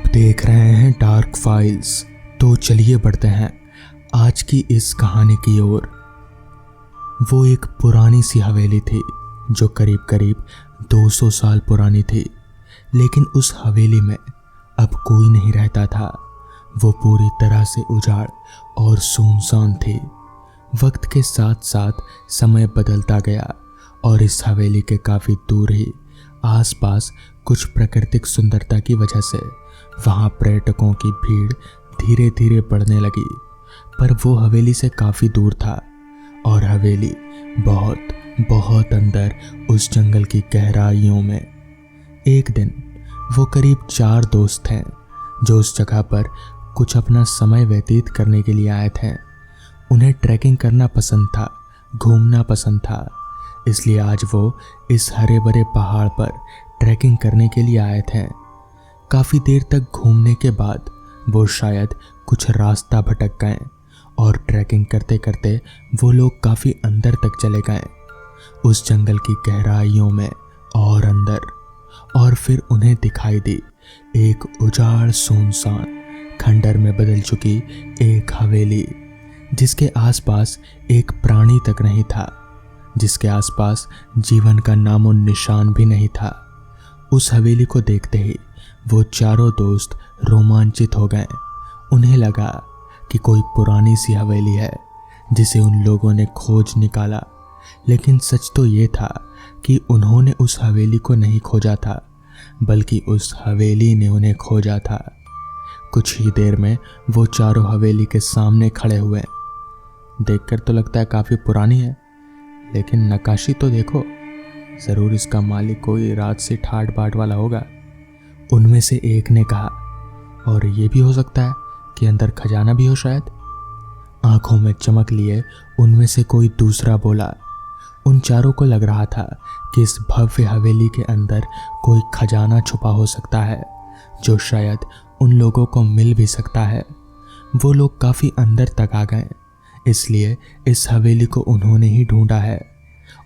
आप देख रहे हैं डार्क फाइल्स। तो चलिए बढ़ते हैं आज की इस कहानी की ओर। वो एक पुरानी सी हवेली थी जो करीब करीब 200 साल पुरानी थी, लेकिन उस हवेली में अब कोई नहीं रहता था। वो पूरी तरह से उजाड़ और सुनसान थी। वक्त के साथ साथ समय बदलता गया और इस हवेली के काफ़ी दूर ही आसपास कुछ प्राकृतिक सुंदरता की वजह से वहाँ पर्यटकों की भीड़ धीरे धीरे बढ़ने लगी। पर वो हवेली से काफ़ी दूर था और हवेली बहुत बहुत अंदर उस जंगल की गहराइयों में। एक दिन वो करीब 4 दोस्त थे जो उस जगह पर कुछ अपना समय व्यतीत करने के लिए आए थे। उन्हें ट्रैकिंग करना पसंद था, घूमना पसंद था, इसलिए आज वो इस हरे भरे पहाड़ पर ट्रैकिंग करने के लिए आए थे। काफ़ी देर तक घूमने के बाद वो शायद कुछ रास्ता भटक गए और ट्रैकिंग करते करते वो लोग काफ़ी अंदर तक चले गए, उस जंगल की गहराइयों में और अंदर। और फिर उन्हें दिखाई दी एक उजाड़ सुनसान खंडर में बदल चुकी एक हवेली, जिसके आसपास एक प्राणी तक नहीं था, जिसके आसपास जीवन का नामो निशान भी नहीं था। उस हवेली को देखते ही वो चारों दोस्त रोमांचित हो गए। उन्हें लगा कि कोई पुरानी सी हवेली है जिसे उन लोगों ने खोज निकाला। लेकिन सच तो ये था कि उन्होंने उस हवेली को नहीं खोजा था, बल्कि उस हवेली ने उन्हें खोजा था। कुछ ही देर में वो चारों हवेली के सामने खड़े हुए। देखकर तो लगता है काफ़ी पुरानी है, लेकिन नक्काशी तो देखो, ज़रूर इसका मालिक कोई रात से ठाट बाट वाला होगा। उनमें से एक ने कहा, और ये भी हो सकता है कि अंदर खजाना भी हो शायद। आंखों में चमक लिए उनमें से कोई दूसरा बोला। उन चारों को लग रहा था कि इस भव्य हवेली के अंदर कोई खजाना छुपा हो सकता है जो शायद उन लोगों को मिल भी सकता है। वो लोग काफ़ी अंदर तक आ गए, इसलिए इस हवेली को उन्होंने ही ढूंढा है।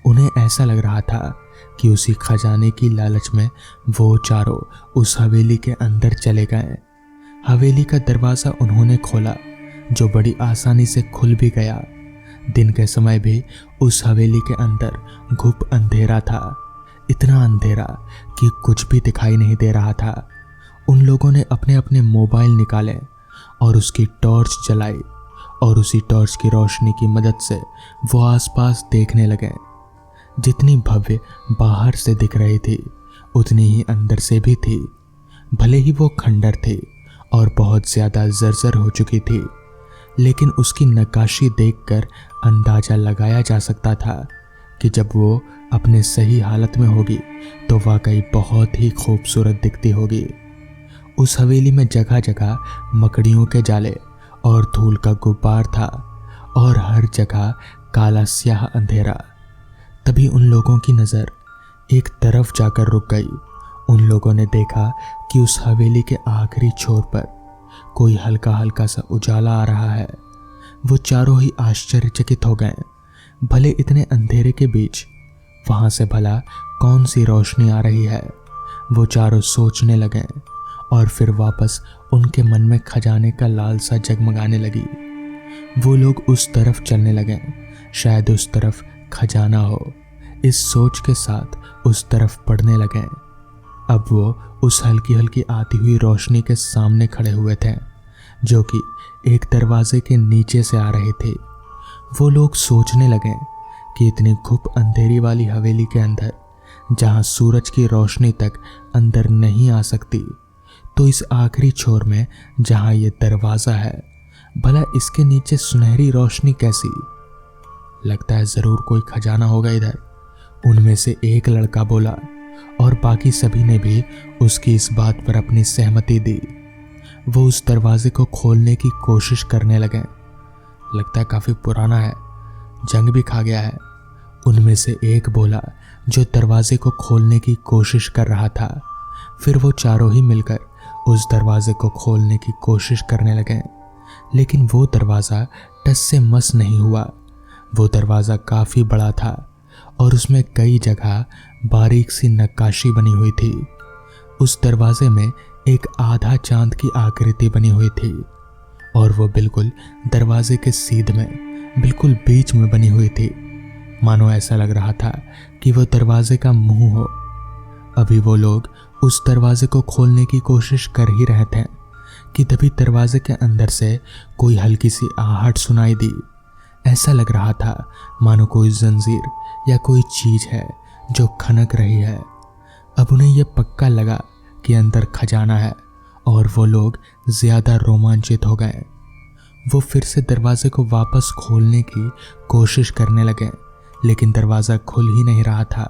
उन्हें ऐसा लग रहा था कि उसी खजाने की लालच में वो चारों उस हवेली के अंदर चले गए। हवेली का दरवाज़ा उन्होंने खोला, जो बड़ी आसानी से खुल भी गया। दिन के समय भी उस हवेली के अंदर घुप अंधेरा था, इतना अंधेरा कि कुछ भी दिखाई नहीं दे रहा था। उन लोगों ने अपने अपने मोबाइल निकाले और उसकी टॉर्च जलाई, और उसी टॉर्च की रोशनी की मदद से वो आसपास देखने लगे। जितनी भव्य बाहर से दिख रही थी, उतनी ही अंदर से भी थी। भले ही वो खंडर थी और बहुत ज़्यादा जर्जर हो चुकी थी, लेकिन उसकी नक्काशी देखकर अंदाज़ा लगाया जा सकता था कि जब वो अपने सही हालत में होगी तो वाकई बहुत ही खूबसूरत दिखती होगी। उस हवेली में जगह जगह मकड़ियों के जाले और धूल का गुब्बार था, और हर जगह काला स्याह अंधेरा। तभी उन लोगों की नज़र एक तरफ जाकर रुक गई। उन लोगों ने देखा कि उस हवेली के आखिरी छोर पर कोई हल्का हल्का सा उजाला आ रहा है। वो चारों ही आश्चर्यचकित हो गए। भले इतने अंधेरे के बीच वहाँ से भला कौन सी रोशनी आ रही है, वो चारों सोचने लगे। और फिर वापस उनके मन में खजाने का लालसा जगमगाने लगी। वो लोग उस तरफ चलने लगे, शायद उस तरफ खजाना हो। इस सोच के साथ उस तरफ बढ़ने लगे। अब वो उस हल्की हल्की आती हुई रोशनी के सामने खड़े हुए थे, जो कि एक दरवाजे के नीचे से आ रहे थे। वो लोग सोचने लगे कि इतनी घुप अंधेरी वाली हवेली के अंदर, जहाँ सूरज की रोशनी तक अंदर नहीं आ सकती, तो इस आखिरी छोर में जहाँ ये दरवाज़ा है, भला इसके नीचे सुनहरी रोशनी कैसी। लगता है ज़रूर कोई खजाना होगा इधर, उनमें से एक लड़का बोला, और बाकी सभी ने भी उसकी इस बात पर अपनी सहमति दी। वो उस दरवाजे को खोलने की कोशिश करने लगे। लगता है काफ़ी पुराना है, जंग भी खा गया है, उनमें से एक बोला, जो दरवाजे को खोलने की कोशिश कर रहा था। फिर वो चारों ही मिलकर उस दरवाजे को खोलने की कोशिश करने लगे, लेकिन वो दरवाज़ा टस से मस नहीं हुआ। वो दरवाज़ा काफ़ी बड़ा था और उसमें कई जगह बारीक सी नक्काशी बनी हुई थी। उस दरवाजे में एक आधा चांद की आकृति बनी हुई थी और वो बिल्कुल दरवाजे के सीध में, बिल्कुल बीच में बनी हुई थी। मानो ऐसा लग रहा था कि वो दरवाजे का मुंह हो। अभी वो लोग उस दरवाजे को खोलने की कोशिश कर ही रहे थे कि तभी दरवाजे के अंदर से कोई हल्की सी आहट सुनाई दी। ऐसा लग रहा था मानो कोई जंजीर या कोई चीज है जो खनक रही है। अब उन्हें यह पक्का लगा कि अंदर खजाना है और वो लोग ज्यादा रोमांचित हो गए। वो फिर से दरवाजे को वापस खोलने की कोशिश करने लगे, लेकिन दरवाज़ा खुल ही नहीं रहा था।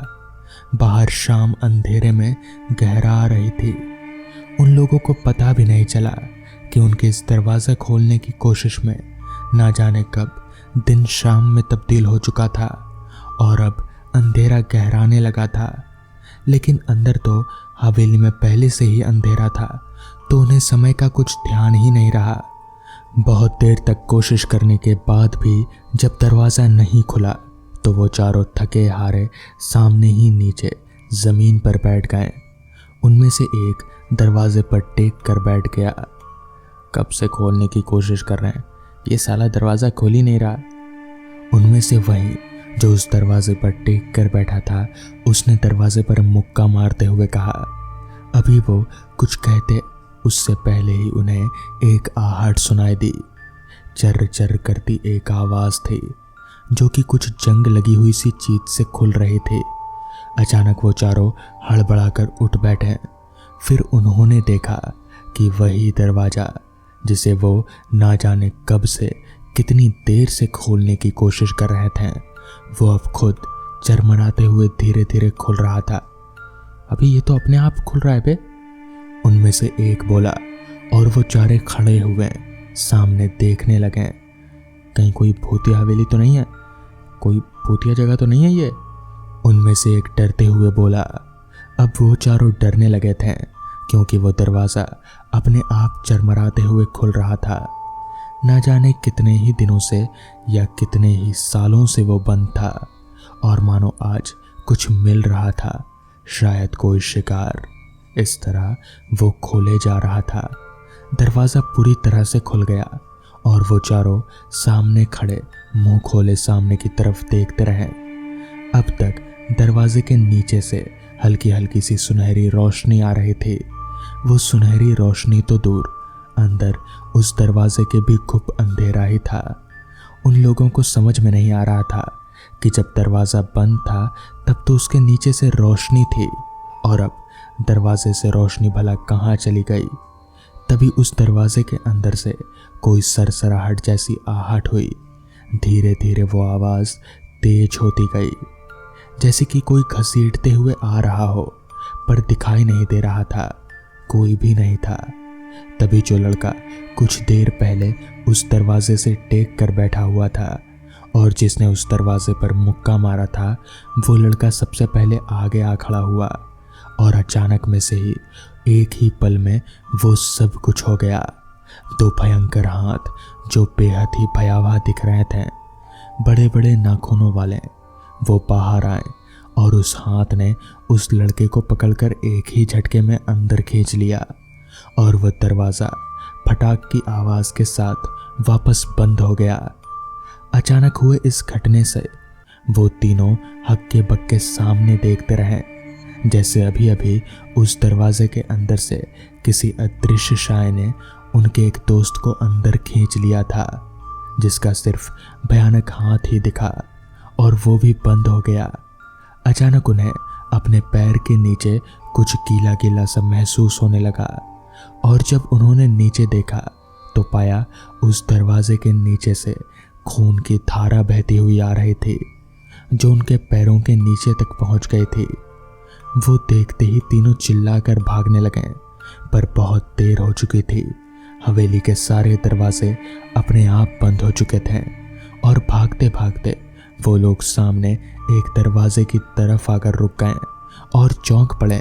बाहर शाम अंधेरे में गहरा रही थी। उन लोगों को पता भी नहीं चला कि उनके इस दरवाज़ा खोलने की कोशिश में ना जाने कब दिन शाम में तब्दील हो चुका था और अब अंधेरा गहराने लगा था। लेकिन अंदर तो हवेली में पहले से ही अंधेरा था, तो उन्हें समय का कुछ ध्यान ही नहीं रहा। बहुत देर तक कोशिश करने के बाद भी जब दरवाज़ा नहीं खुला तो वो चारों थके हारे सामने ही नीचे ज़मीन पर बैठ गए। उनमें से एक दरवाजे पर टेक कर बैठ गया। कब से खोलने की कोशिश कर रहे हैं, ये साला दरवाज़ा खोल ही नहीं रहा। उनमें से वही जो उस दरवाजे पर टेक कर बैठा था, उसने दरवाजे पर मुक्का मारते हुए कहा। अभी वो कुछ कहते उससे पहले ही उन्हें एक आहट सुनाई दी। चर्र चर्र करती एक आवाज़ थी जो कि कुछ जंग लगी हुई सी चीज से खुल रही थी। अचानक वो चारों हड़बड़ाकर उठ बैठे। फिर उन्होंने देखा कि वही दरवाज़ा जिसे वो ना जाने कब से, कितनी देर से खोलने की कोशिश कर रहे थे, वो अब खुद चरमराते हुए धीरे धीरे खुल रहा था। अभी ये तो अपने आप खुल रहा है बे, उनमें से एक बोला। और वो चारे खड़े हुए सामने देखने लगे। कहीं कोई भूतिया हवेली तो नहीं है, कोई भूतिया जगह तो नहीं है ये, उनमें से एक डरते हुए बोला। अब वो चारों डरने लगे थे क्योंकि वो दरवाज़ा अपने आप चरमराते हुए खुल रहा था। ना जाने कितने ही दिनों से या कितने ही सालों से वो बंद था और मानो आज कुछ मिल रहा था, शायद कोई शिकार। इस तरह वो खोले जा रहा था। दरवाज़ा पूरी तरह से खुल गया और वो चारों सामने खड़े मुंह खोले सामने की तरफ देखते रहे। अब तक दरवाजे के नीचे से हल्की हल्की सी सुनहरी रोशनी आ रही थी। वो सुनहरी रोशनी तो दूर, अंदर उस दरवाजे के भी खूब अंधेरा ही था। उन लोगों को समझ में नहीं आ रहा था कि जब दरवाज़ा बंद था तब तो उसके नीचे से रोशनी थी और अब दरवाजे से रोशनी भला कहाँ चली गई। तभी उस दरवाजे के अंदर से कोई सरसराहट जैसी आहट हुई। धीरे धीरे वो आवाज़ तेज होती गई, जैसे कि कोई घसीटते हुए आ रहा हो, पर दिखाई नहीं दे रहा था, कोई भी नहीं था। तभी जो लड़का कुछ देर पहले उस दरवाजे से टेक कर बैठा हुआ था और जिसने उस दरवाजे पर मुक्का मारा था, वो लड़का सबसे पहले आगे आ खड़ा हुआ और अचानक में से ही एक ही पल में वो सब कुछ हो गया। दो भयंकर हाथ जो बेहद ही भयावह दिख रहे थे, बड़े बड़े नाखूनों वाले, वो बाहर आए और उस हाथ ने उस लड़के को पकड़कर एक ही झटके में अंदर खींच लिया और वह दरवाज़ा फटाक की आवाज़ के साथ वापस बंद हो गया। अचानक हुए इस घटने से वो तीनों हक्के बक्के सामने देखते रहे, जैसे अभी अभी उस दरवाजे के अंदर से किसी अदृश्य शाय ने उनके एक दोस्त को अंदर खींच लिया था, जिसका सिर्फ भयानक हाथ ही दिखा और वो भी बंद हो गया। अचानक उन्हें अपने पैर के नीचे कुछ गीला गीला सा महसूस होने लगा और जब उन्होंने नीचे देखा तो पाया उस दरवाजे के नीचे से खून की धारा बहती हुई आ रही थी, जो उनके पैरों के नीचे तक पहुंच गई थी। वो देखते ही तीनों चिल्लाकर भागने लगे, पर बहुत देर हो चुकी थी। हवेली के सारे दरवाजे अपने आप बंद हो चुके थे और भागते भागते वो लोग सामने एक दरवाजे की तरफ आकर रुक गए और चौंक पड़े।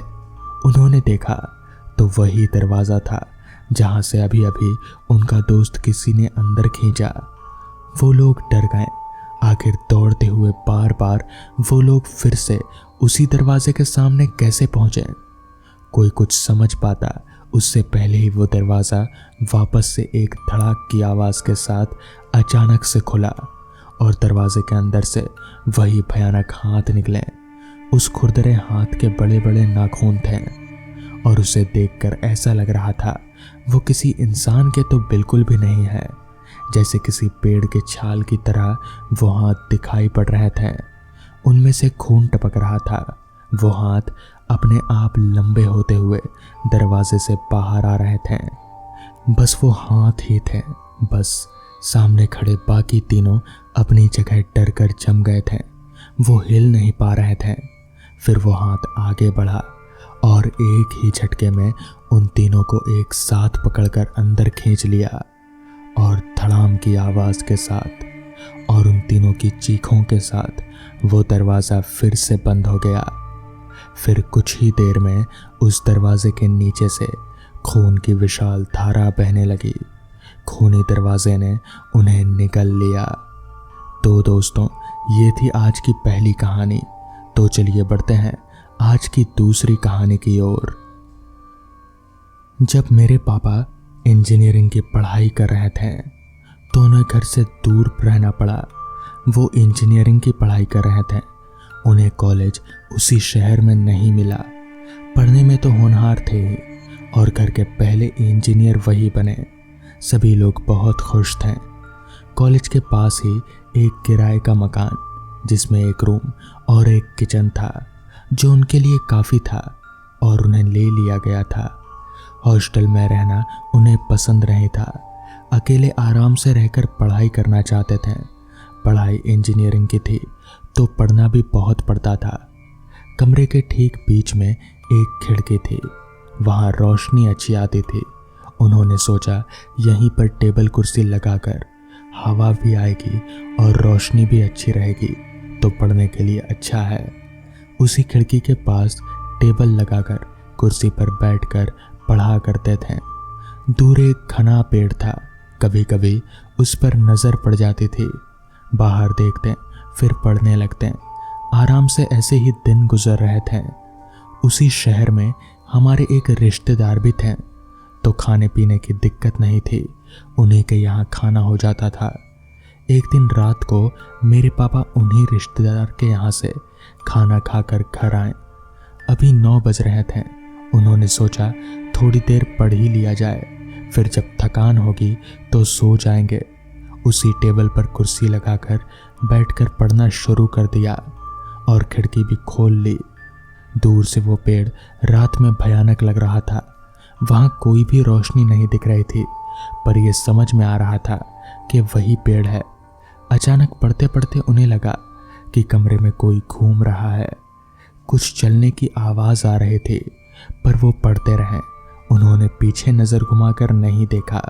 उन्होंने देखा तो वही दरवाज़ा था जहाँ से अभी अभी उनका दोस्त किसी ने अंदर खींचा। वो लोग डर गए। आखिर दौड़ते हुए बार बार वो लोग फिर से उसी दरवाजे के सामने कैसे पहुंचे? कोई कुछ समझ पाता उससे पहले ही वो दरवाज़ा वापस से एक धड़ाक की आवाज़ के साथ अचानक से खुला और दरवाजे के अंदर से वही भयानक हाथ निकले। उस खुरदरे हाथ के बड़े बड़े नाखून थे और उसे देखकर ऐसा लग रहा था वो किसी इंसान के तो बिल्कुल भी नहीं है, जैसे किसी पेड़ के छाल की तरह वो हाथ दिखाई पड़ रहे थे। उनमें से खून टपक रहा था। वो हाथ अपने आप लंबे होते हुए दरवाजे से बाहर आ रहे थे। बस वो हाथ ही थे। बस सामने खड़े बाकी तीनों अपनी जगह डर कर जम गए थे। वो हिल नहीं पा रहे थे। फिर वो हाथ आगे बढ़ा और एक ही झटके में उन तीनों को एक साथ पकड़कर अंदर खींच लिया और धड़ाम की आवाज़ के साथ और उन तीनों की चीखों के साथ वो दरवाज़ा फिर से बंद हो गया। फिर कुछ ही देर में उस दरवाजे के नीचे से खून की विशाल धारा बहने लगी। खूनी दरवाजे ने उन्हें निगल लिया। तो दोस्तों, ये थी आज की पहली कहानी। तो चलिए बढ़ते हैं आज की दूसरी कहानी की ओर। जब मेरे पापा इंजीनियरिंग की पढ़ाई कर रहे थे तो उन्हें घर से दूर रहना पड़ा। वो इंजीनियरिंग की पढ़ाई कर रहे थे। उन्हें कॉलेज उसी शहर में नहीं मिला। पढ़ने में तो होनहार थे ही और घर के पहले इंजीनियर वही बने। सभी लोग बहुत खुश थे। कॉलेज के पास ही एक किराए का मकान जिसमें एक रूम और एक किचन था जो उनके लिए काफ़ी था और उन्हें ले लिया गया था। हॉस्टल में रहना उन्हें पसंद नहीं था। अकेले आराम से रहकर पढ़ाई करना चाहते थे। पढ़ाई इंजीनियरिंग की थी तो पढ़ना भी बहुत पड़ता था। कमरे के ठीक बीच में एक खिड़की थी। वहाँ रोशनी अच्छी आती थी। उन्होंने सोचा यहीं पर टेबल कुर्सी लगाकर हवा भी आएगी और रोशनी भी अच्छी रहेगी तो पढ़ने के लिए अच्छा है। उसी खिड़की के पास टेबल लगाकर कुर्सी पर बैठकर पढ़ा करते थे। दूर एक घना पेड़ था। कभी कभी उस पर नज़र पड़ जाती थी। बाहर देखते फिर पढ़ने लगते। आराम से ऐसे ही दिन गुजर रहे थे। उसी शहर में हमारे एक रिश्तेदार भी थे तो खाने पीने की दिक्कत नहीं थी। उन्हीं के यहाँ खाना हो जाता था। एक दिन रात को मेरे पापा उन्हीं रिश्तेदार के यहाँ से खाना खाकर घर आए। अभी 9 बज रहे थे। उन्होंने सोचा थोड़ी देर पढ़ ही लिया जाए, फिर जब थकान होगी तो सो जाएंगे। उसी टेबल पर कुर्सी लगाकर बैठकर पढ़ना शुरू कर दिया और खिड़की भी खोल ली। दूर से वो पेड़ रात में भयानक लग रहा था। वहाँ कोई भी रोशनी नहीं दिख रही थी, पर यह समझ में आ रहा था कि वही पेड़ है। अचानक पढ़ते पढ़ते उन्हें लगा कि कमरे में कोई घूम रहा है। कुछ चलने की आवाज़ आ रही थी, पर वो पढ़ते रहे। उन्होंने पीछे नज़र घुमाकर नहीं देखा।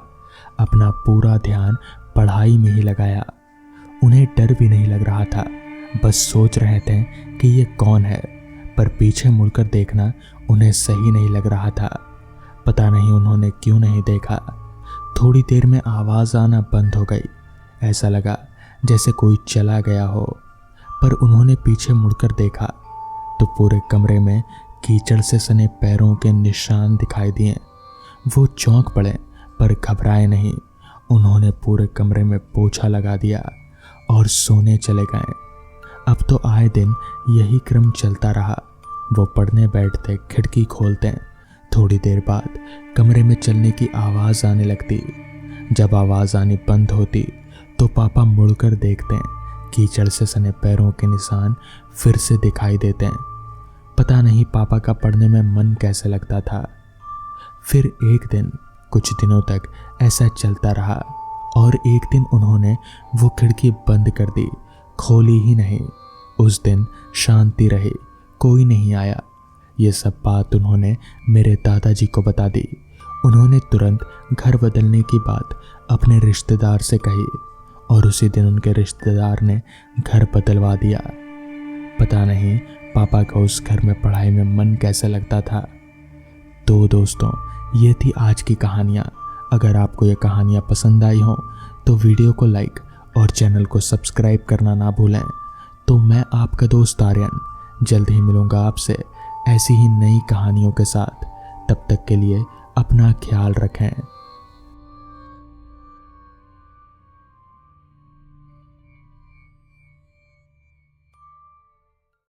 अपना पूरा ध्यान पढ़ाई में ही लगाया। उन्हें डर भी नहीं लग रहा था। बस सोच रहे थे कि ये कौन है, पर पीछे मुड़कर देखना उन्हें सही नहीं लग रहा था। पता नहीं उन्होंने क्यों नहीं देखा। थोड़ी देर में आवाज़ आना बंद हो गई। ऐसा लगा जैसे कोई चला गया हो, पर उन्होंने पीछे मुड़कर देखा तो पूरे कमरे में कीचड़ से सने पैरों के निशान दिखाई दिए। वो चौंक पड़े पर घबराए नहीं। उन्होंने पूरे कमरे में पोछा लगा दिया और सोने चले गए। अब तो आए दिन यही क्रम चलता रहा। वो पढ़ने बैठते, खिड़की खोलते। थोड़ी देर बाद कमरे में चलने की आवाज़ आने लगती। जब आवाज़ आनी बंद होती तो पापा मुड़कर देखते। कीचड़ से सने पैरों के निशान फिर से दिखाई देते। पता नहीं पापा का पढ़ने में मन कैसे लगता था। फिर एक दिन, कुछ दिनों तक ऐसा चलता रहा और एक दिन उन्होंने वो खिड़की बंद कर दी, खोली ही नहीं। उस दिन शांति रही, कोई नहीं आया। ये सब बात उन्होंने मेरे दादाजी को बता दी। उन्होंने तुरंत घर बदलने की बात अपने रिश्तेदार से कही और उसी दिन उनके रिश्तेदार ने घर बदलवा दिया। पता नहीं पापा का उस घर में पढ़ाई में मन कैसे लगता था। तो दोस्तों, ये थी आज की कहानियाँ। अगर आपको ये कहानियाँ पसंद आई हों तो वीडियो को लाइक और चैनल को सब्सक्राइब करना ना भूलें। तो मैं आपका दोस्त आर्यन जल्द ही मिलूँगा आपसे ऐसी ही नई कहानियों के साथ। तब तक के लिए अपना ख्याल रखें।